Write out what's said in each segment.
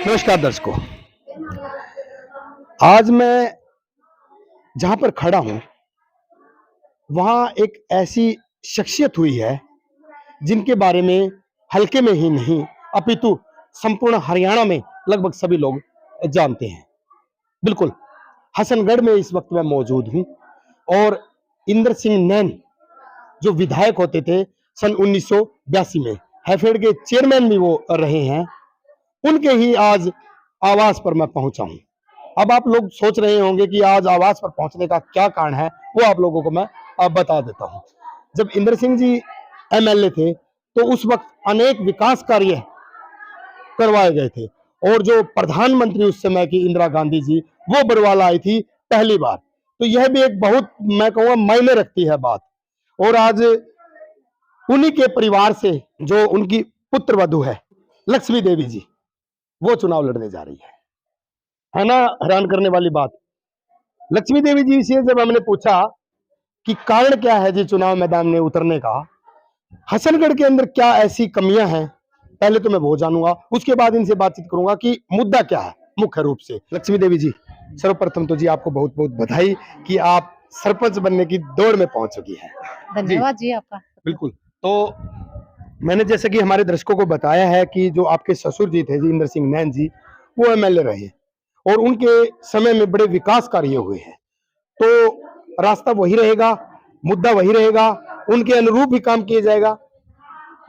नमस्कार दर्शकों, आज मैं जहां पर खड़ा हूं वहां एक ऐसी शख्सियत हुई है जिनके बारे में हल्के में ही नहीं अपितु संपूर्ण हरियाणा में लगभग सभी लोग जानते हैं। बिल्कुल, हसनगढ़ में इस वक्त मैं मौजूद हूं और इंद्र सिंह नैन जो विधायक होते थे सन 1982 में, हैफेड के चेयरमैन भी वो रहे हैं, उनके ही आज आवास पर मैं पहुंचा हूं। अब आप लोग सोच रहे होंगे कि आज आवास पर पहुंचने का क्या कारण है, वो आप लोगों को मैं अब बता देता हूं। जब इंद्र सिंह जी एमएलए थे तो उस वक्त अनेक विकास कार्य करवाए गए थे और जो प्रधानमंत्री उस समय की इंदिरा गांधी जी वो बरवाला आई थी पहली बार, तो यह भी एक बहुत मैं कहूँगा मायने रखती है बात। और आज उन्हीं के परिवार से जो उनकी पुत्र वधू है लक्ष्मी देवी जी, वो चुनाव लड़ने जा रही है ना। हैरान करने वाली बात, लक्ष्मी देवी जी से जब हमने पूछा कि कारण क्या है जी चुनाव मैदान में उतरने का, हसनगढ़ के अंदर क्या ऐसी कमियां हैं, पहले तो मैं वो जानूंगा, उसके बाद इनसे बातचीत करूंगा कि मुद्दा क्या है मुख्य रूप से। लक्ष्मी देवी जी, सर्वप्रथम तो जी आपको बहुत बहुत बधाई कि आप सरपंच बनने की दौड़ में पहुंच चुकी है। धन्यवाद जी आपका। बिल्कुल, तो मैंने जैसे कि हमारे दर्शकों को बताया है कि जो आपके ससुर जी थे जी इंद्र सिंह नैन जी, वो एमएलए रहे और उनके समय में बड़े विकास कार्य हुए हैं, तो रास्ता वही रहेगा, मुद्दा वही रहेगा, उनके अनुरूप ही काम किया जाएगा।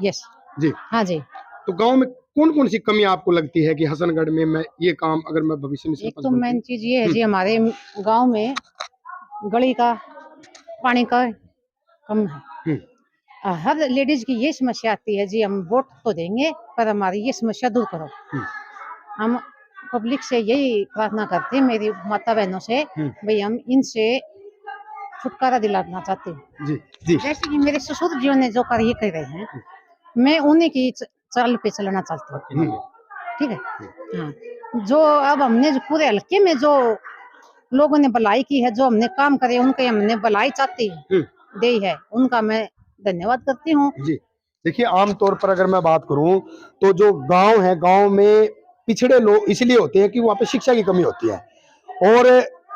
यस जी हाँ जी। तो गांव में कौन कौन सी कमी आपको लगती है कि हसनगढ़ में मैं ये काम अगर मैं भविष्य में एक तो मेन चीज ये है जी, हमारे गांव में गली का पानी का कम है। हर लेडीज की ये समस्या आती है जी, हम वोट तो देंगे पर हमारी ये समस्या दूर करो। हम पब्लिक से यही प्रार्थना करते हैं, मेरी माता बहनों से, भाई हम इनसे छुटकारा दिलाना चाहते हैं। जी जी। जैसे कि मेरे ससुर जी ने जो कार्य कर रहे हैं, मैं उन्हीं की चाल पे चलना चाहती हूँ। ठीक है। हाँ, जो अब हमने जो पूरे हल्के में जो लोगों ने भलाई की है, जो हमने काम करे, उनके हमने भलाई चाहती दी है, उनका मैं धन्यवाद करती हूँ जी। देखिए, आमतौर पर अगर मैं बात करूं तो जो गांव है, गांव में पिछड़े लोग इसलिए होते हैं कि वहां पे शिक्षा की कमी होती है और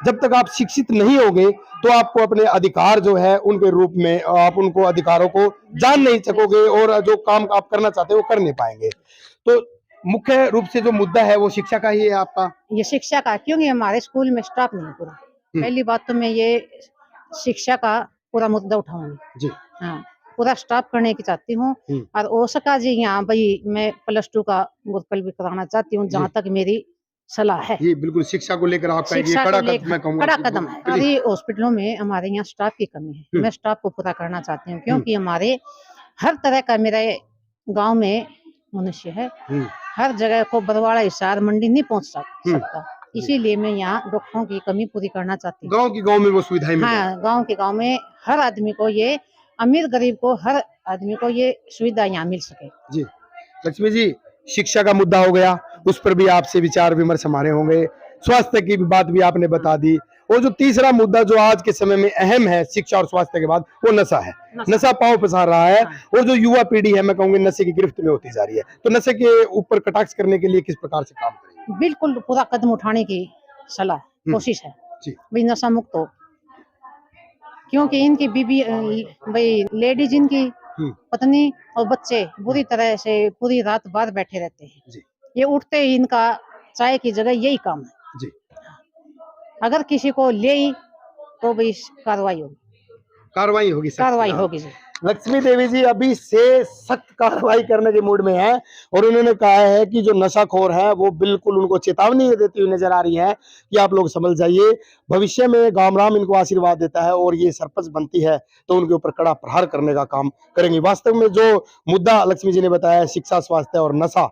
जब तक आप शिक्षित नहीं होगे तो आपको अपने अधिकार जो है उनके रूप में आप उनको अधिकारों को जान नहीं सकोगे और जो काम आप करना चाहते हो वो कर नहीं पाएंगे। तो मुख्य रूप से जो मुद्दा है वो शिक्षा का ही है आपका। ये शिक्षा का, क्योंकि हमारे स्कूल में स्टाफ नहीं है पूरा। पहली बात तो मैं ये शिक्षा का पूरा मुद्दा उठाऊंगी जी। हाँ, पूरा स्टाफ करने की चाहती हूँ और हो सका जी यहाँ भाई मैं +2 का गुरुकुल भी कराना चाहती हूँ, जहाँ तक मेरी सलाह है। ये बिल्कुल शिक्षा को लेकर आपका ये कड़ा कदम है। सारी हॉस्पिटलों में हमारे यहाँ स्टाफ की कमी है, मैं स्टाफ को पूरा करना चाहती हूँ, क्योंकि हमारे हर तरह का मेरे गांव में मनुष्य है, हर जगह को बरवाड़ा हिसार मंडी नहीं पहुंच सकता, इसीलिए मैं यहाँ डॉक्टरों की कमी पूरी करना चाहती हूँ। गांव में वो सुविधाएं मिल हाँ, गांव में हर आदमी को, ये अमीर गरीब को, हर आदमी को ये सुविधा यहाँ मिल सके जी। लक्ष्मी जी, शिक्षा का मुद्दा हो गया, उस पर भी आपसे विचार विमर्श हमारे होंगे, स्वास्थ्य की भी बात भी आपने बता दी, और जो तीसरा मुद्दा जो आज के समय में अहम है शिक्षा और स्वास्थ्य के बाद, वो नशा है। नशा पांव पसार रहा है और जो युवा पीढ़ी है मैं कहूँगी नशे की गिरफ्त में होती जा रही है, तो नशे के ऊपर कटाक्ष करने के लिए किस प्रकार से काम करेंगे? बिल्कुल पूरा कदम उठाने की सलाह कोशिश है भाई, नशा मुक्त हो, क्योंकि इनकी बीबी भाई लेडीज, इनकी पत्नी और बच्चे बुरी तरह से पूरी रात बाहर बैठे रहते हैं। ये उठते ही इनका चाय की जगह यही काम है जी। अगर किसी को ले तो भाई कार्रवाई होगी जी। लक्ष्मी देवी जी अभी से सख्त कार्रवाई करने के मूड में है और उन्होंने कहा है कि जो नशाखोर है वो बिल्कुल उनको चेतावनी देती हुई नजर आ रही है कि आप लोग समझ जाइए, भविष्य में गामराम इनको आशीर्वाद देता है और ये सरपंच बनती है तो उनके ऊपर कड़ा प्रहार करने का काम करेंगे। वास्तव में जो मुद्दा लक्ष्मी जी ने बताया, शिक्षा, स्वास्थ्य और नशा,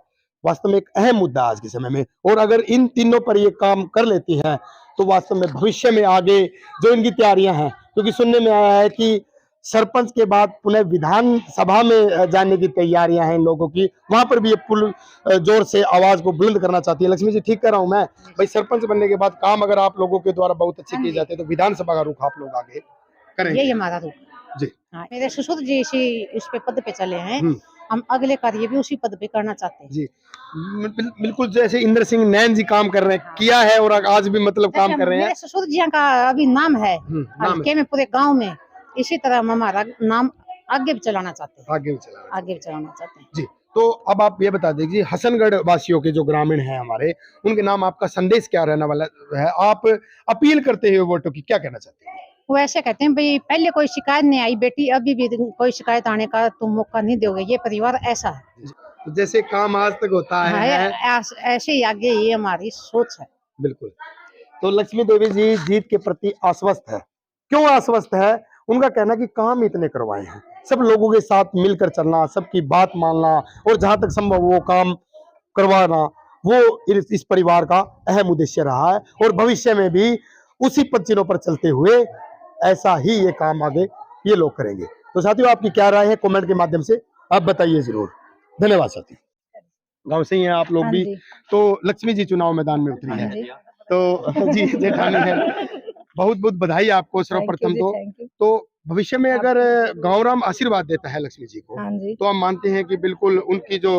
वास्तव में एक अहम मुद्दा आज के समय में, और अगर इन तीनों पर ये काम कर लेती हैं तो वास्तव में भविष्य में आगे जो इनकी तैयारियां हैं, क्योंकि सुनने में आया है कि सरपंच के बाद पुनः विधानसभा में जाने की तैयारियां हैं इन लोगों की, वहां पर भी ये पुल जोर से आवाज को बुलंद करना चाहती है। लक्ष्मी जी, ठीक कर रहा हूं मैं भाई? सरपंच बनने के बाद काम अगर आप लोगों के द्वारा बहुत अच्छे किए जाते हैं तो विधानसभा का रुख आप लोग आगे करेंगे? यही हमारा रुख जी। हाँ, मेरे ससुर जी इसी इस पे पद पे चले हैं हम अगले कार्य भी उसी पद पे करना चाहते हैं। जी बिल्कुल, जैसे इंद्र सिंह नैन जी काम कर रहे हैं, किया है और आज भी मतलब काम कर रहे हैं। मेरे ससुर जी का अभी नाम है नाम हल्के में, पूरे गांव में। इसी तरह हम हमारा नाम आगे भी चलाना चाहते हैं, आगे भी चला आगे भी चलाना चाहते हैं। जी। तो अब आप ये बता दीजिए, हसनगढ़ वासियों के जो ग्रामीण हैं हमारे, उनके नाम आपका संदेश क्या रहने वाला है? आप अपील करते हुए वोटों की क्या कहना चाहते हैं? वो ऐसे कहते हैं भाई, पहले कोई शिकायत नहीं आई बेटी, अभी भी कोई शिकायत आने का तुम मौका नहीं दोगे, ये परिवार ऐसा है। तो जैसे काम आज तक होता है ऐसे ही आगे, ये हमारी सोच है। बिल्कुल। तो लक्ष्मी देवी जी जीत के प्रति आश्वस्त है। क्यों आश्वस्त है? उनका कहना कि काम इतने करवाए हैं, सब लोगों के साथ मिलकर चलना, सबकी बात मानना और जहां तक संभव वो काम करवाना, वो इस परिवार का अहम उद्देश्य रहा है और भविष्य में भी उसी पद पर चलते हुए ऐसा ही ये काम आगे ये लोग करेंगे। तो साथियों, आपकी क्या राय है कमेंट के माध्यम से आप बताइए जरूर। धन्यवाद साथियों। गांव से ही हैं आप लोग भी। तो लक्ष्मी जी चुनाव मैदान में उतरी है, तो जी जेठानी है, बहुत बहुत बधाई आपको सर्वप्रथम। तो भविष्य में अगर गांवराम आशीर्वाद देता है लक्ष्मी जी को, तो हम मानते हैं कि बिल्कुल उनकी जो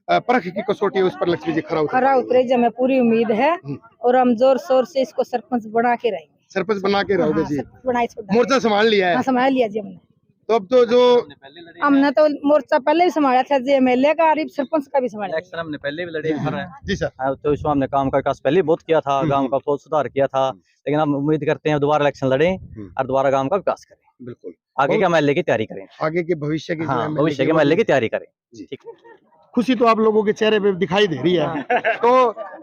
परख की कसौटी है उस पर लक्ष्मी जी खरा उतरे, हमें पूरी उम्मीद है और हम जोर शोर से इसको सरपंच बना के रहेंगे। सरपंच बना के रहोगे जी? बनाई मोर्चा संभाल लिया है? संभाल लिया जी हमने। तो अब तो जो हमने तो मोर्चा पहले भी संभाला था जी, एमएलए का और सरपंच का भी संभाला। इलेक्शन हमने पहले भी लड़े हैं जी सर। तो इसमें हमने काम का विकास पहले बहुत किया था, गांव का बहुत सुधार किया था, लेकिन हम उम्मीद करते हैं दोबारा इलेक्शन लड़े और दोबारा गांव का विकास करें। बिल्कुल, आगे के एमएलए की तैयारी करें, आगे के भविष्य की भविष्य के एमएलए की तैयारी करें। ठीक, खुशी तो आप लोगों के चेहरे पे दिखाई दे रही है। तो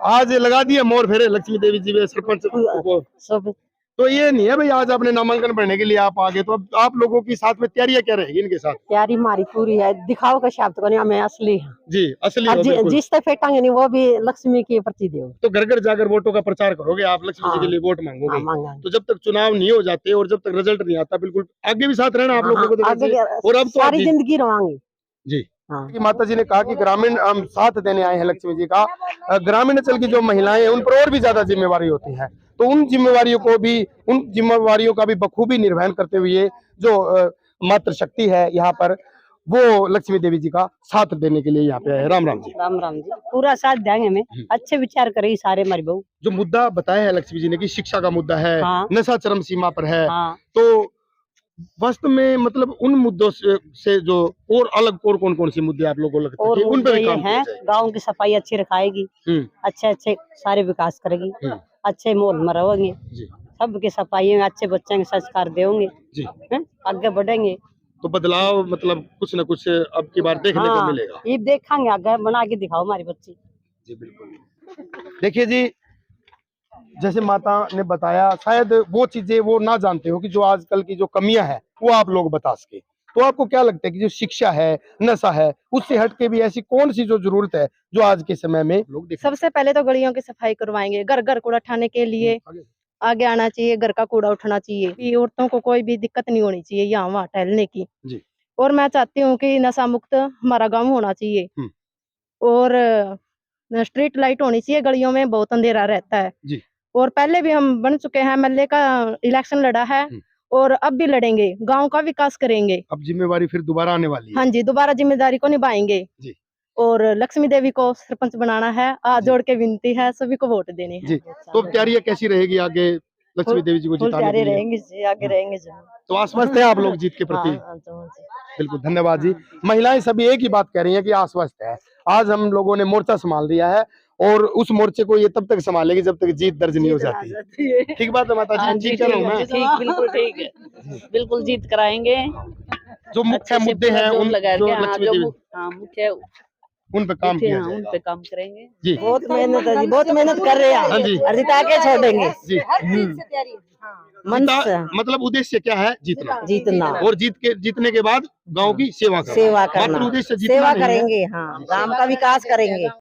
आज लगा दिया मोर फेरे लक्ष्मी देवी जी में सरपंच को। तो ये नहीं है भाई आज आपने नामांकन भरने के लिए आप आगे, तो अब आप लोगों की साथ में तैयारियां क्या रहेगी इनके साथ? तैयारी हमारी पूरी है, दिखाओ का शब्द को नहीं, हमें असली है जी, असली हो बिल्कुल। जिस तरह फेंटांगे नहीं वो भी लक्ष्मी की प्रति दो। तो घर घर जाकर वोटों का प्रचार करोगे आप, लक्ष्मी जी के लिए वोट मांगोगे? तो जब तक चुनाव नहीं हो जाते और जब तक रिजल्ट नहीं आता, बिल्कुल आगे भी साथ रहना आप लोगों को। और अब तो सारी जिंदगी रवांगे जी। माता जी ने कहा कि ग्रामीण हम साथ देने आए हैं लक्ष्मी जी का। ग्रामीण अंचल की जो महिलाएं हैं उन पर और भी ज्यादा जिम्मेवारी होती है, तो उन जिम्मेवारियों का भी बखूबी निर्वहन करते हुए जो मातृशक्ति है यहाँ पर, वो लक्ष्मी देवी जी का साथ देने के लिए यहाँ पे है। राम राम जी। राम राम जी, पूरा साथ देंगे हमें, अच्छे विचार करेगी सारे हमारी बहू। जो मुद्दा बताया है लक्ष्मी जी ने कि शिक्षा का मुद्दा है, नशा चरम सीमा पर है, तो वास्तव में मतलब उन मुद्दों से जो और अलग और कौन कौन से मुद्दे आप लोगों को लगते हैं उन पर काम है? गाँव की सफाई अच्छी रखाएगी, अच्छे अच्छे सारे विकास करेगी, अच्छे मोल में रहोगे, सबके सफाई में अच्छे बच्चे के संस्कार देंगे, आगे बढ़ेंगे। तो बदलाव मतलब कुछ न कुछ अब की बार देखने को मिलेगा। ये देखेंगे, आगे बना के दिखाओ हमारी बच्ची। जी बिल्कुल। देखिए जी, जैसे माता ने बताया, शायद वो चीजें वो ना जानते हो कि जो आजकल की जो कमियां हैं वो आप लोग बता सके। तो आपको क्या लगता है कि जो शिक्षा है, नशा है, उससे हटके भी ऐसी कौन सी जो जरूरत है जो आज के समय में लोग देखें? सबसे पहले तो गलियों की सफाई करवाएंगे, घर घर कूड़ा उठाने के लिए आगे आना चाहिए, घर का कूड़ा उठाना चाहिए। औरतों को कोई भी दिक्कत नहीं होनी चाहिए यहाँ वहाँ टहलने की जी। और मैं चाहती हूँ कि नशा मुक्त हमारा गांव होना चाहिए और स्ट्रीट लाइट होनी चाहिए, गलियों में बहुत अंधेरा रहता है जी। और पहले भी हम बन चुके हैं, एमएलए का इलेक्शन लड़ा है और अब भी लड़ेंगे, गांव का विकास करेंगे। अब जिम्मेवारी फिर दोबारा आने वाली है। हाँ जी, दोबारा जिम्मेदारी को निभाएंगे जी। और लक्ष्मी देवी को सरपंच बनाना है। हाथ जोड़ के विनती है सभी को वोट देने हैं। जी। तो तैयारियां कैसी रहेगी आगे लक्ष्मी देवी जी को जिताने के लिए? रहेंगे आगे रहेंगे। तो आश्वस्त है आप लोग जीत के प्रति? बिल्कुल, धन्यवाद जी। महिलाएं सभी एक ही बात कह रही हैं कि आश्वस्त है। आज हम लोगों ने मोर्चा संभाल दिया है और उस मोर्चे को ये तब तक संभालेगी जब तक जीत दर्ज नहीं हो जाती। ठीक बात है माता जी? ठीक कह रहा हूं मैं? ठीक, बिल्कुल ठीक है, बिल्कुल जीत कराएंगे। जो मुख्य मुद्दे हैं उन जो लक्ष्मी देवी मुख्य उन पे काम किया उन पे काम करेंगे जी। बहुत मेहनत है जी, बहुत मेहनत कर रहे हैं। हाँ जी। और जिता के छोड़ेंगे जी। मतलब उद्देश्य क्या है? जीतना। और जीतने के बाद गांव की सेवा करना। सेवा करना, मात्र उद्देश्य जीतना सेवा नहीं है। करेंगे, हाँ, गांव का विकास करेंगे।